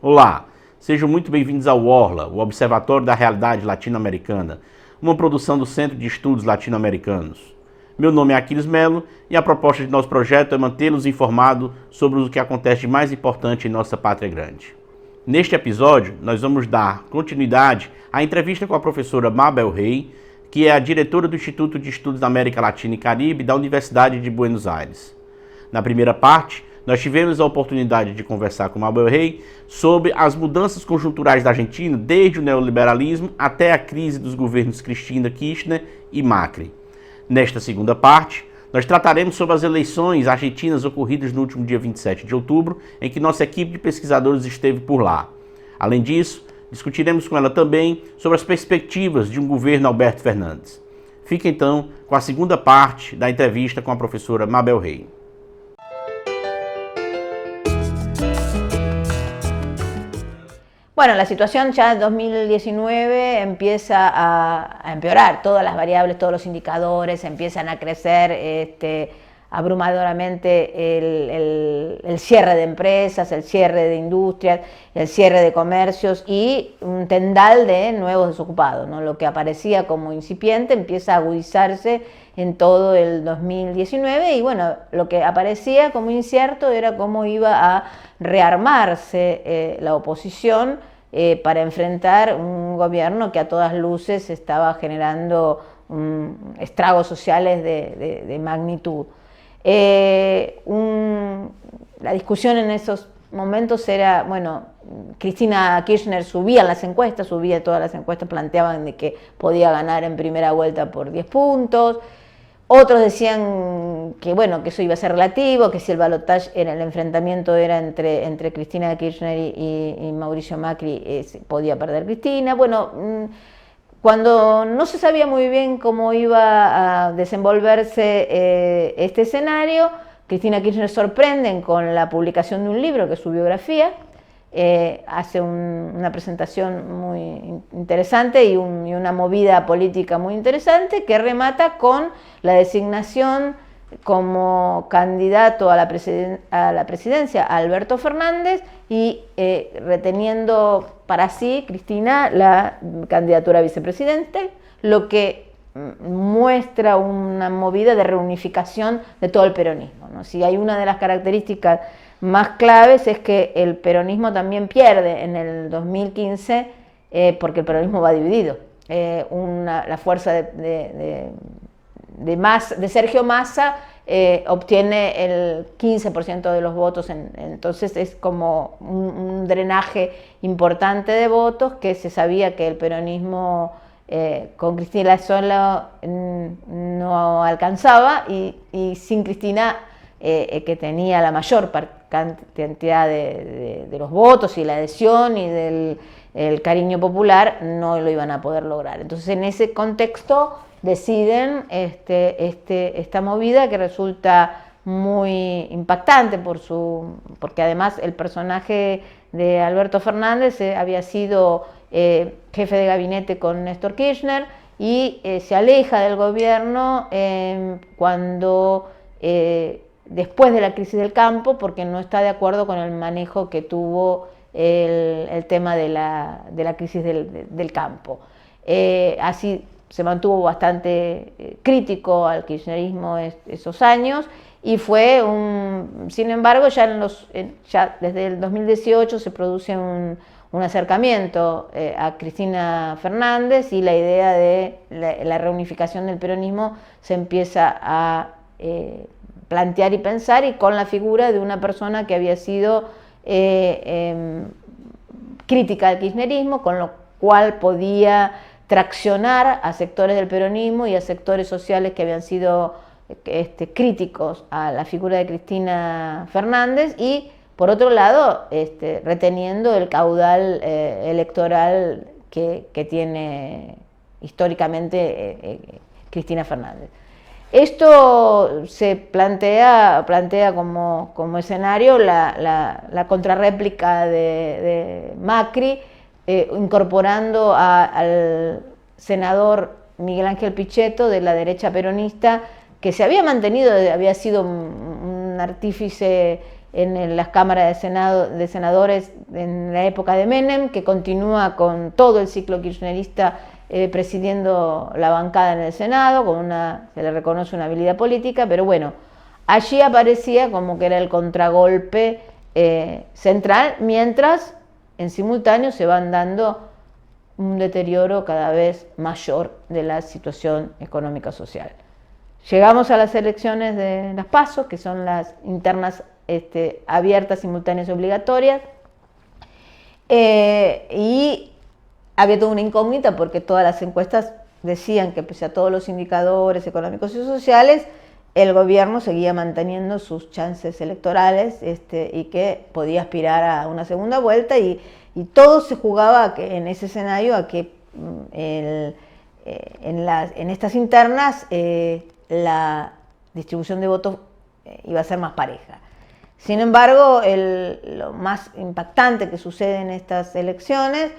Olá, sejam muito bem-vindos ao Orla, o Observatório da Realidade Latino-Americana, uma produção do Centro de Estudos Latino-Americanos. Meu nome é Aquiles Melo e a proposta de nosso projeto é mantê-los informados sobre o que acontece de mais importante em nossa pátria grande. Neste episódio, nós vamos dar continuidade à entrevista com a professora Mabel Rey, que é a diretora do Instituto de Estudos da América Latina e Caribe da Universidade de Buenos Aires. Na primeira parte, nós tivemos a oportunidade de conversar com Mabel Rey sobre as mudanças conjunturais da Argentina, desde o neoliberalismo até a crise dos governos Cristina Kirchner e Macri. Nesta segunda parte, nós trataremos sobre as eleições argentinas ocorridas no último dia 27 de outubro, em que nossa equipe de pesquisadores esteve por lá. Além disso, discutiremos com ela também sobre as perspectivas de um governo Alberto Fernandes. Fique então com a segunda parte da entrevista com a professora Mabel Rey. Bueno, la situación ya en 2019 empieza a empeorar, todas las variables, todos los indicadores empiezan a crecer abrumadoramente el cierre de empresas, el cierre de industrias, el cierre de comercios y un tendal de nuevos desocupados, ¿no? Lo que aparecía como incipiente empieza a agudizarse en todo el 2019 y bueno, lo que aparecía como incierto era cómo iba a rearmarse la oposición para enfrentar un gobierno que a todas luces estaba generando estragos sociales de magnitud. La discusión en esos momentos era, bueno, Cristina Kirchner subía en las encuestas, todas las encuestas planteaban de que podía ganar en primera vuelta por 10 puntos. Otros decían que, bueno, que eso iba a ser relativo, que si el balotaje era el enfrentamiento era entre Cristina Kirchner y Mauricio Macri, podía perder Cristina. Bueno, cuando no se sabía muy bien cómo iba a desenvolverse este escenario, Cristina Kirchner sorprende con la publicación de un libro que es su biografía. Hace una presentación muy interesante y una movida política muy interesante que remata con la designación como candidato a la presidencia a Alberto Fernández y reteniendo para sí, Cristina, la candidatura a vicepresidente, lo que muestra una movida de reunificación de todo el peronismo, ¿no? Si hay una de las características más claves es que el peronismo también pierde en el 2015 porque el peronismo va dividido. La fuerza de Sergio Massa obtiene el 15% de los votos, entonces es como un drenaje importante de votos que se sabía que el peronismo con Cristina sola no alcanzaba y sin Cristina que tenía la mayor cantidad de los votos y la adhesión y el cariño popular, no lo iban a poder lograr. Entonces en ese contexto deciden esta movida que resulta muy impactante porque además el personaje de Alberto Fernández había sido jefe de gabinete con Néstor Kirchner y se aleja del gobierno cuando después de la crisis del campo, porque no está de acuerdo con el manejo que tuvo el tema de la crisis del campo. Así se mantuvo bastante crítico al kirchnerismo esos años y fue sin embargo, ya desde el 2018 se produce un acercamiento a Cristina Fernández y la idea de la reunificación del peronismo se empieza a plantear y pensar, y con la figura de una persona que había sido crítica al kirchnerismo, con lo cual podía traccionar a sectores del peronismo y a sectores sociales que habían sido críticos a la figura de Cristina Fernández y, por otro lado, reteniendo el caudal electoral que tiene históricamente Cristina Fernández. Esto se plantea como escenario la contrarréplica de Macri, incorporando al senador Miguel Ángel Pichetto de la derecha peronista, que se había mantenido, había sido un artífice en las cámaras de senadores en la época de Menem, que continúa con todo el ciclo kirchnerista presidiendo la bancada en el Senado, se le reconoce una habilidad política, pero bueno, allí aparecía como que era el contragolpe central, mientras en simultáneo se van dando un deterioro cada vez mayor de la situación económica social. Llegamos a las elecciones de las PASO, que son las internas abiertas, simultáneas y obligatorias, y había toda una incógnita porque todas las encuestas decían que pese a todos los indicadores económicos y sociales, el gobierno seguía manteniendo sus chances electorales y que podía aspirar a una segunda vuelta, y todo se jugaba en ese escenario a que en estas internas la distribución de votos iba a ser más pareja. Sin embargo, lo más impactante que sucede en estas elecciones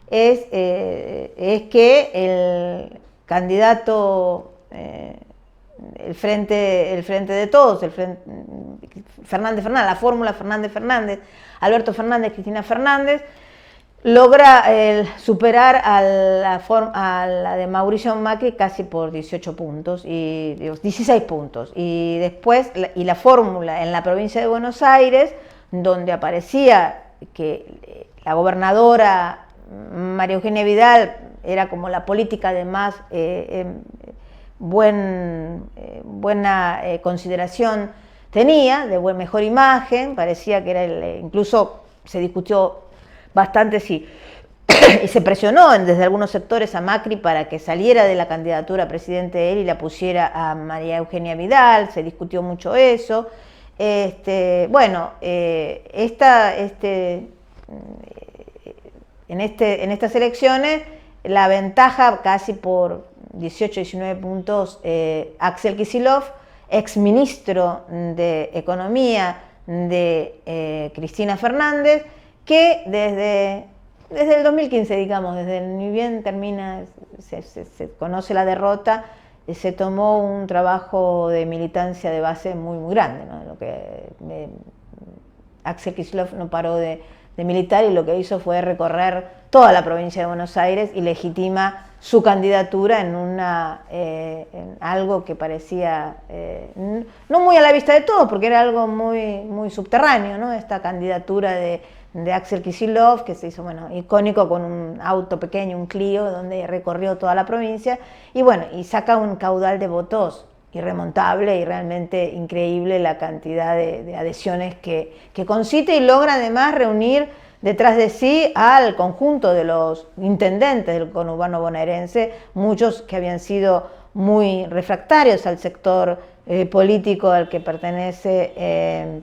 es que el candidato, el frente de todos, Fernández, la fórmula Fernández, Alberto Fernández, Cristina Fernández, logra superar a la de Mauricio Macri casi por 18 puntos, 16 puntos. Y después, la fórmula en la provincia de Buenos Aires, donde aparecía que la gobernadora María Eugenia Vidal era como la política de más buena consideración tenía, de mejor imagen, parecía que era incluso se discutió bastante y se presionó desde algunos sectores a Macri para que saliera de la candidatura a presidente de él y la pusiera a María Eugenia Vidal, se discutió mucho eso. En estas elecciones la ventaja casi por 18-19 puntos Axel Kicillof, exministro de Economía de Cristina Fernández, que desde el 2015, digamos, ni bien termina, se conoce la derrota, se tomó un trabajo de militancia de base muy, muy grande, ¿no? Axel Kicillof no paró de militar y lo que hizo fue recorrer toda la provincia de Buenos Aires y legitima su candidatura en algo que parecía no muy a la vista de todos, porque era algo muy, muy subterráneo, ¿no? Esta candidatura de Axel Kicillof, que se hizo icónico con un auto pequeño, un Clio, donde recorrió toda la provincia y saca un caudal de votos irremontable y realmente increíble la cantidad de adhesiones que concita, y logra además reunir detrás de sí al conjunto de los intendentes del conurbano bonaerense, muchos que habían sido muy refractarios al sector político al que pertenece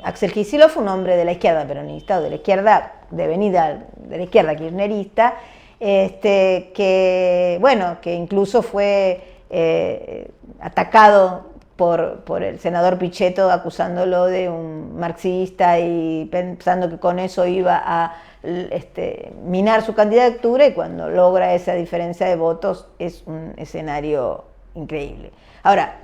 Axel Kicillof, un hombre de la izquierda peronista, o de la izquierda devenida de la izquierda kirchnerista, que incluso fue atacado por el senador Pichetto, acusándolo de un marxista y pensando que con eso iba a minar su candidatura, y cuando logra esa diferencia de votos es un escenario increíble. Ahora,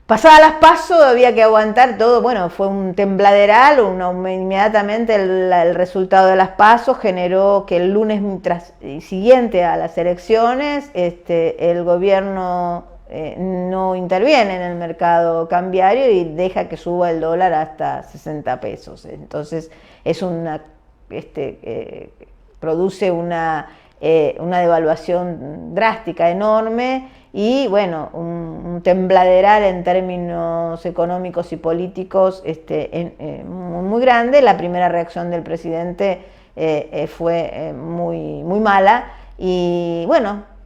pasadas las PASO había que aguantar todo, fue un tembladeral, inmediatamente el resultado de las PASO generó que el lunes siguiente a las elecciones el gobierno no interviene en el mercado cambiario y deja que suba el dólar hasta 60 pesos. Entonces produce una devaluación drástica, enorme, y un tembladeral en términos económicos y políticos muy grande. La primera reacción del presidente fue muy, muy mala, y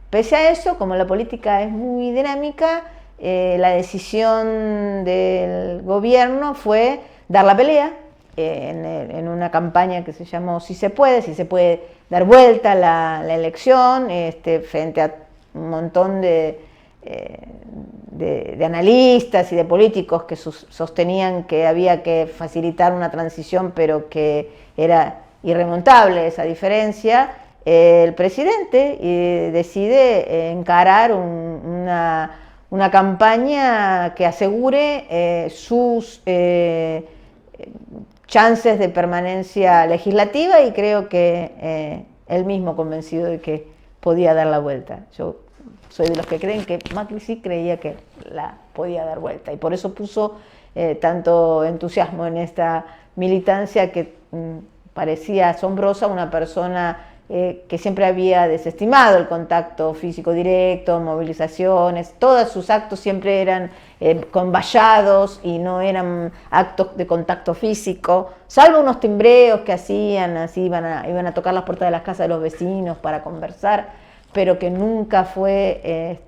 pese a eso, como la política es muy dinámica, la decisión del gobierno fue dar la pelea en una campaña que se llamó Si se puede dar vuelta la elección, frente a un montón de analistas y de políticos que sostenían que había que facilitar una transición, pero que era irremontable esa diferencia. El presidente decide encarar una campaña que asegure sus chances de permanencia legislativa, y creo que él mismo convencido de que podía dar la vuelta. Yo soy de los que creen que Macri sí creía que la podía dar vuelta, y por eso puso tanto entusiasmo en esta militancia que parecía asombrosa, una persona que siempre había desestimado el contacto físico directo, movilizaciones, todos sus actos siempre eran con vallados y no eran actos de contacto físico, salvo unos timbreos que hacían, así iban a tocar las puertas de las casas de los vecinos para conversar, pero que nunca fue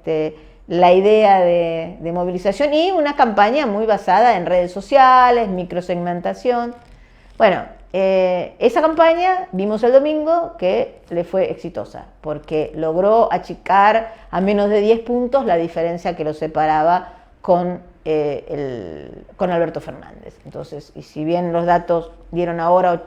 la idea de movilización, y una campaña muy basada en redes sociales, microsegmentación. Bueno, esa campaña vimos el domingo que le fue exitosa, porque logró achicar a menos de 10 puntos la diferencia que lo separaba con Alberto Fernández. Entonces, y si bien los datos dieron ahora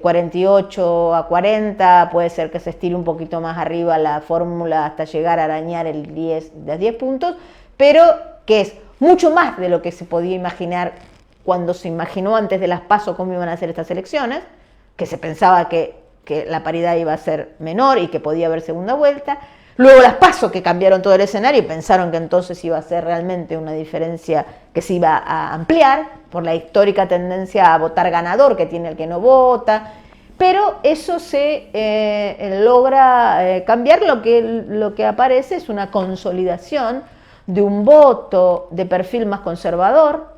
48 a 40, puede ser que se estire un poquito más arriba la fórmula hasta llegar a arañar los 10 puntos, pero que es mucho más de lo que se podía imaginar cuando se imaginó antes de las PASO cómo iban a ser estas elecciones, que se pensaba que la paridad iba a ser menor y que podía haber segunda vuelta. Luego las PASO, que cambiaron todo el escenario y pensaron que entonces iba a ser realmente una diferencia que se iba a ampliar por la histórica tendencia a votar ganador que tiene el que no vota. Pero eso se logra cambiar. Lo que aparece es una consolidación de un voto de perfil más conservador,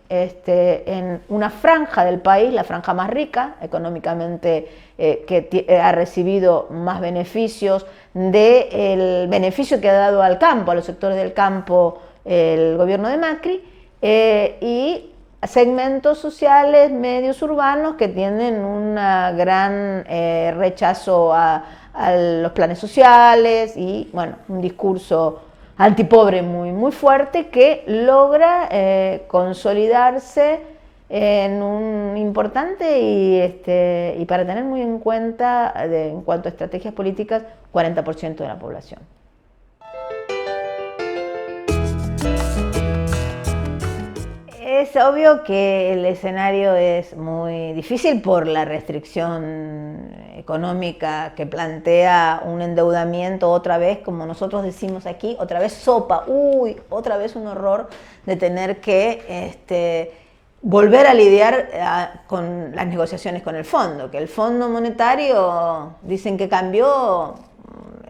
en una franja del país, la franja más rica económicamente, que ha recibido más beneficios del beneficio que ha dado al campo, a los sectores del campo, el gobierno de Macri, y segmentos sociales, medios urbanos que tienen un gran rechazo a los planes sociales y, bueno, un discurso antipobre muy fuerte, que logra consolidarse en un importante y para tener muy en cuenta en cuanto a estrategias políticas, 40% de la población. Es obvio que el escenario es muy difícil por la restricción económica que plantea un endeudamiento otra vez, como nosotros decimos aquí, otra vez sopa, otra vez un horror de tener que volver a lidiar con las negociaciones con el fondo, que el Fondo Monetario dicen que cambió,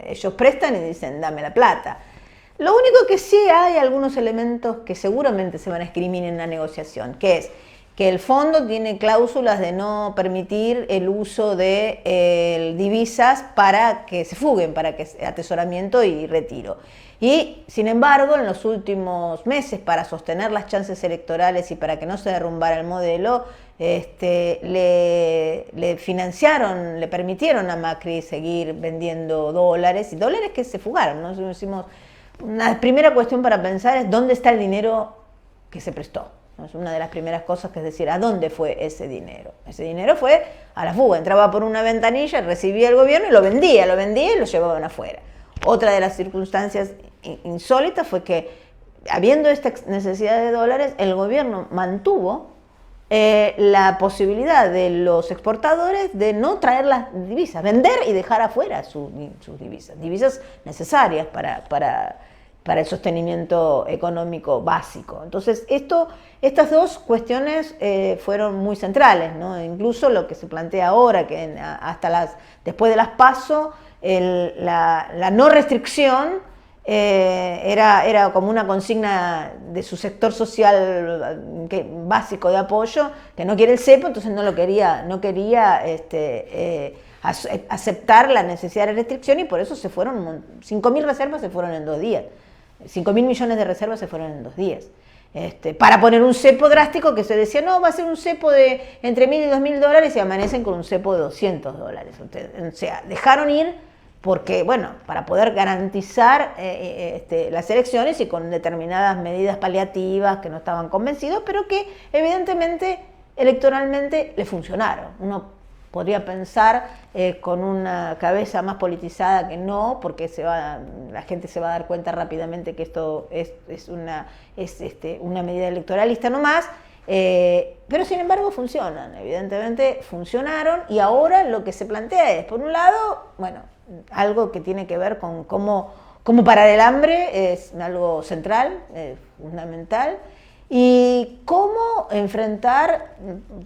ellos prestan y dicen dame la plata. Lo único que sí hay algunos elementos que seguramente se van a escribir en la negociación, que es que el fondo tiene cláusulas de no permitir el uso de divisas para que se fuguen, para que atesoramiento y retiro. Y, sin embargo, en los últimos meses, para sostener las chances electorales y para que no se derrumbara el modelo, le financiaron, le permitieron a Macri seguir vendiendo dólares, y dólares que se fugaron, ¿no? Decimos, una primera cuestión para pensar es dónde está el dinero que se prestó. Es una de las primeras cosas, que es decir, ¿a dónde fue ese dinero? Ese dinero fue a la fuga, entraba por una ventanilla, recibía el gobierno y lo vendía y lo llevaban afuera. Otra de las circunstancias insólitas fue que, habiendo esta necesidad de dólares, el gobierno mantuvo la posibilidad de los exportadores de no traer las divisas, vender y dejar afuera sus divisas necesarias para el sostenimiento económico básico. Entonces, estas dos cuestiones fueron muy centrales, ¿no? Incluso lo que se plantea ahora, que después de las PASO, la no restricción era como una consigna de su sector social básico de apoyo, que no quiere el cepo, entonces no quería aceptar la necesidad de restricción, y por eso se fueron 5.000 reservas, se fueron en 2 días. 5.000 millones de reservas se fueron en 2 días. Para poner un cepo drástico, que se decía, no, va a ser un cepo de entre $1.000 y $2.000, y amanecen con un cepo de $200. O sea, dejaron ir porque, bueno, para poder garantizar las elecciones, y con determinadas medidas paliativas que no estaban convencidos, pero que evidentemente electoralmente le funcionaron. Uno podría pensar con una cabeza más politizada que no, porque la gente se va a dar cuenta rápidamente que esto es una medida electoralista nomás, pero sin embargo funcionan, evidentemente funcionaron, y ahora lo que se plantea es, por un lado, bueno, algo que tiene que ver con cómo parar el hambre, es algo central, fundamental, y cómo enfrentar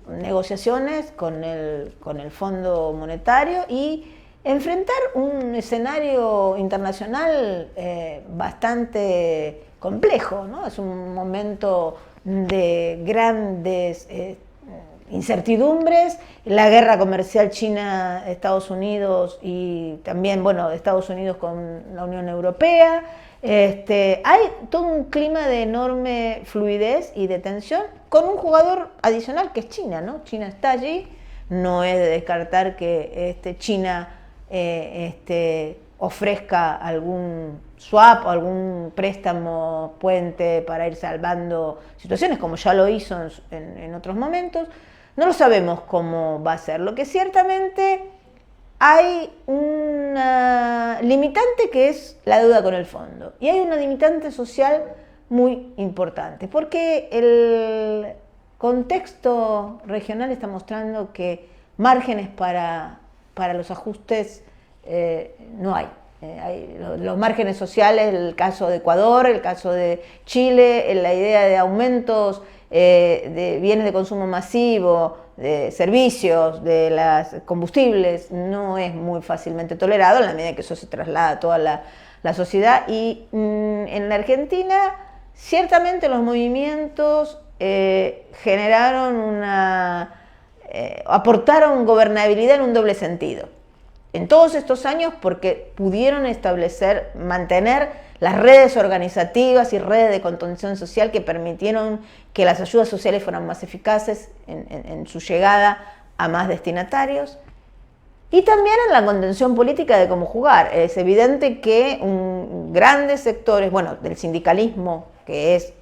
negociaciones con el Fondo Monetario y enfrentar un escenario internacional bastante complejo, ¿no? Es un momento de grandes incertidumbres, la guerra comercial China-Estados Unidos y también, bueno, Estados Unidos con la Unión Europea. Hay todo un clima de enorme fluidez y de tensión con un jugador adicional que es China, ¿no? China está allí, no es de descartar que China ofrezca algún swap o algún préstamo puente para ir salvando situaciones, como ya lo hizo en otros momentos. No lo sabemos cómo va a ser. Lo que ciertamente hay una limitante que es la deuda con el fondo. Y hay una limitante social muy importante, porque el contexto regional está mostrando que márgenes para los ajustes no hay. Los márgenes sociales, el caso de Ecuador, el caso de Chile, la idea de aumentos de bienes de consumo masivo, de servicios, de los combustibles, no es muy fácilmente tolerado en la medida que eso se traslada a toda la sociedad. Y en la Argentina, ciertamente los movimientos aportaron gobernabilidad en un doble sentido. En todos estos años, porque pudieron mantener las redes organizativas y redes de contención social que permitieron que las ayudas sociales fueran más eficaces en su llegada a más destinatarios. Y también en la contención política de cómo jugar. Es evidente que grandes sectores, bueno, del sindicalismo, que es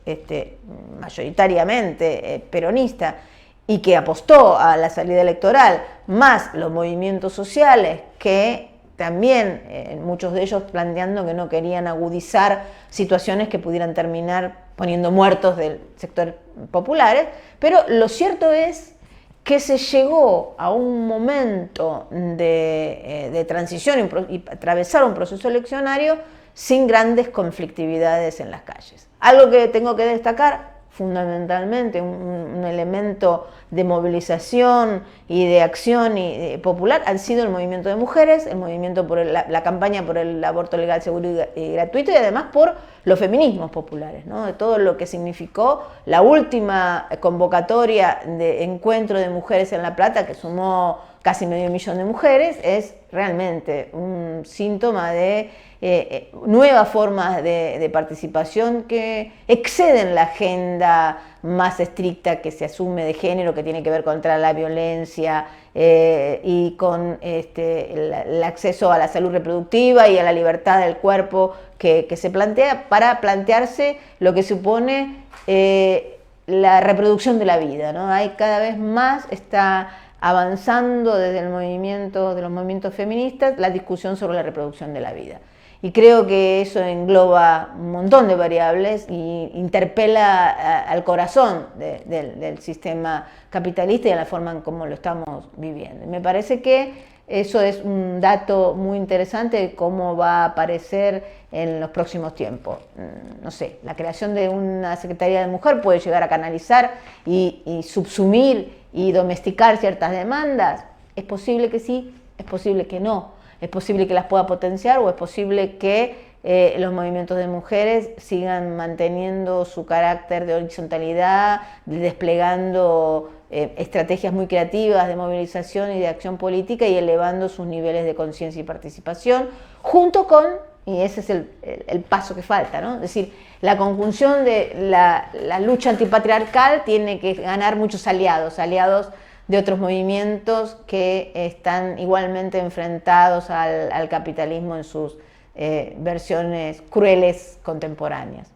mayoritariamente peronista, y que apostó a la salida electoral, más los movimientos sociales que también, muchos de ellos planteando que no querían agudizar situaciones que pudieran terminar poniendo muertos del sector populares, pero lo cierto es que se llegó a un momento de transición y atravesar un proceso eleccionario sin grandes conflictividades en las calles. Algo que tengo que destacar, fundamentalmente un elemento de movilización y de acción popular han sido el movimiento de mujeres, el movimiento por la campaña por el aborto legal, seguro y gratuito, y además por los feminismos populares, ¿no? De todo lo que significó la última convocatoria de encuentro de mujeres en La Plata, que sumó casi 500.000 de mujeres, es realmente un síntoma de nuevas formas de participación que exceden la agenda más estricta que se asume de género, que tiene que ver contra la violencia y con el acceso a la salud reproductiva y a la libertad del cuerpo que se plantea para plantearse lo que supone la reproducción de la vida, ¿no? Hay cada vez más, está avanzando desde los movimientos feministas, la discusión sobre la reproducción de la vida. Y creo que eso engloba un montón de variables y interpela al corazón del sistema capitalista y a la forma en cómo lo estamos viviendo. Y me parece que eso es un dato muy interesante de cómo va a aparecer en los próximos tiempos. No sé, la creación de una Secretaría de Mujer puede llegar a canalizar y subsumir y domesticar ciertas demandas. Es posible que sí, es posible que no. Es posible que las pueda potenciar o es posible que los movimientos de mujeres sigan manteniendo su carácter de horizontalidad, desplegando estrategias muy creativas de movilización y de acción política y elevando sus niveles de conciencia y participación, junto con, y ese es el paso que falta, ¿no? Es decir, la conjunción de la lucha antipatriarcal tiene que ganar muchos aliados de otros movimientos que están igualmente enfrentados al capitalismo en sus versiones crueles contemporáneas.